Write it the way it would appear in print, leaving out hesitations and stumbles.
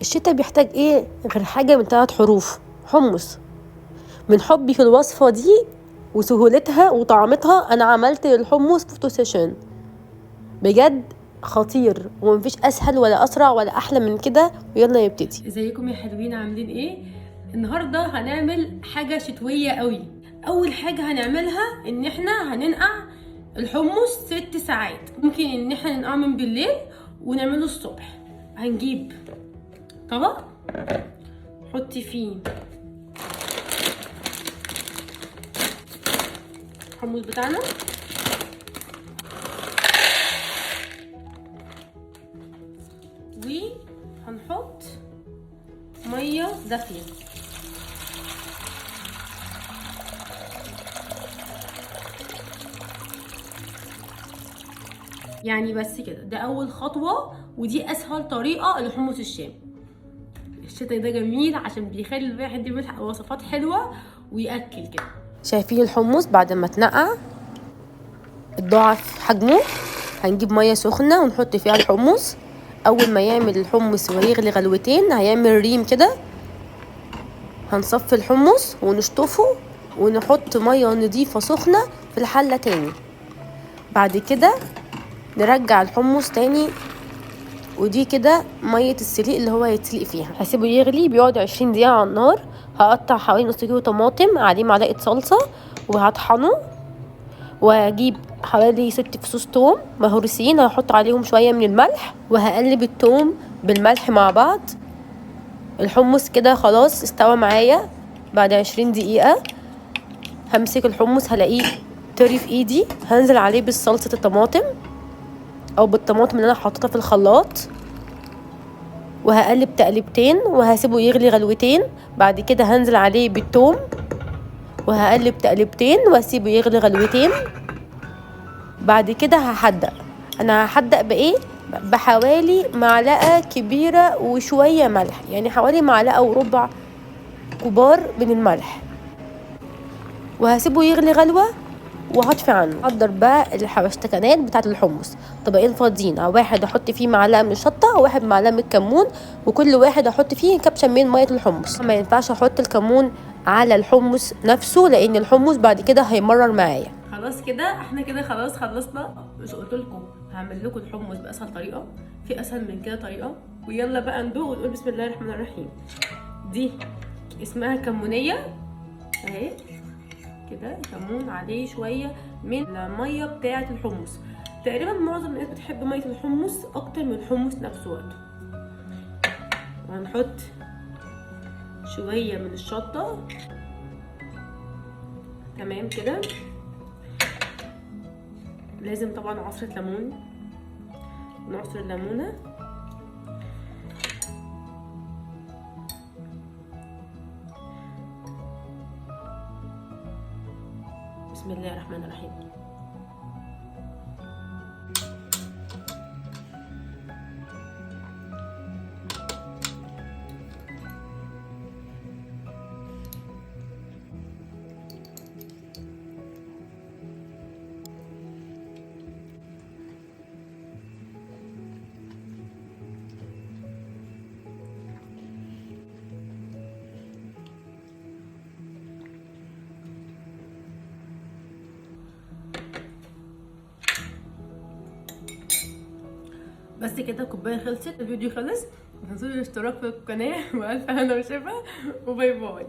الشتا بيحتاج ايه غير حاجة من 3 حروف؟ حمص. من حبي في الوصفة دي وسهولتها وطعمتها انا عملت الحمص فوتو سيشن، بجد خطير ومفيش اسهل ولا اسرع ولا احلى من كده. ويلا نبتدي. ازيكم يا حلوين، عاملين ايه؟ النهارده هنعمل حاجه شتويه قوي. اول حاجه هنعملها ان احنا هننقع الحمص 6 ساعات. ممكن ان احنا ننقعه من بالليل ونعمله الصبح. هنجيب طبق حطي فيه الحمص بتاعنا، وهنحط ميه دافيه. يعني بس كده، ده اول خطوه ودي اسهل طريقه لحمص الشام. الشتا ده جميل عشان بيخلي الواحد يعمل وصفات حلوه وياكل كده. شايفين الحمص بعد ما اتنقع اتضاعف حجمه. هنجيب ميه سخنه ونحط فيها الحمص. اول ما يعمل الحمص ويغلي غلوتين هيعمل ريم كده، هنصفي الحمص ونشطفه ونحط ميه نضيفه سخنه في الحله تاني. بعد كده نرجع الحمص تاني، ودي كده ميه السليق اللي هو هيتسلق فيها. هسيبه يغلي، بيقعد 20 دقيقه على النار. هقطع حوالي نص كيلو طماطم، عليه معلقه صلصه وهطحنه، وهجيب حوالي 6 فصوص توم مهروسين، هحط عليهم شويه من الملح وهقلب التوم بالملح مع بعض. الحمص كده خلاص استوى معايا. بعد 20 دقيقه همسك الحمص هلاقيه طري في ايدي، هنزل عليه بالصلصه الطماطم او بالطماطم اللي انا حاططها في الخلاط، وهقلب تقلبتين وهسيبه يغلي غلوتين. بعد كده هنزل عليه بالثوم وهقلب تقلبتين وهسيبه يغلي غلوتين. بعد كده هحدق. انا هحدق بايه؟ بحوالي معلقه كبيره وشويه ملح، يعني حوالي معلقه وربع كبار من الملح، وهسيبه يغلي غلوه وهطفي عنه. احضر بقى الحبشتكنات بتاعه الحمص. طبقين فاضيين، واحد احط فيه معلقه من الشطه وواحد معلقه من الكمون، وكل واحد احط فيه كبشه من ميه الحمص. ما ينفعش احط الكمون على الحمص نفسه لان الحمص بعد كده هيمرر معايا. خلاص كده احنا كده خلاص خلصنا. مش قلت لكم هعمل لكم الحمص باسهل طريقه؟ في اسهل من كده طريقه؟ ويلا بقى ندوق ونقول بسم الله الرحمن الرحيم. دي اسمها كمونيه اهي كده، كمون عليه شويه من الميه بتاعه الحمص. تقريبا معظم الناس بتحب ميه الحمص اكتر من الحمص نفسه وقته. وهنحط شويه من الشطه تمام كده. لازم طبعا عصره ليمون، نعصر الليمونه. بسم الله الرحمن الرحيم. بس كده الكوبايه خلصت، الفيديو خلص. متنسوش الاشتراك في القناه والف هنا وشفا وباي باي.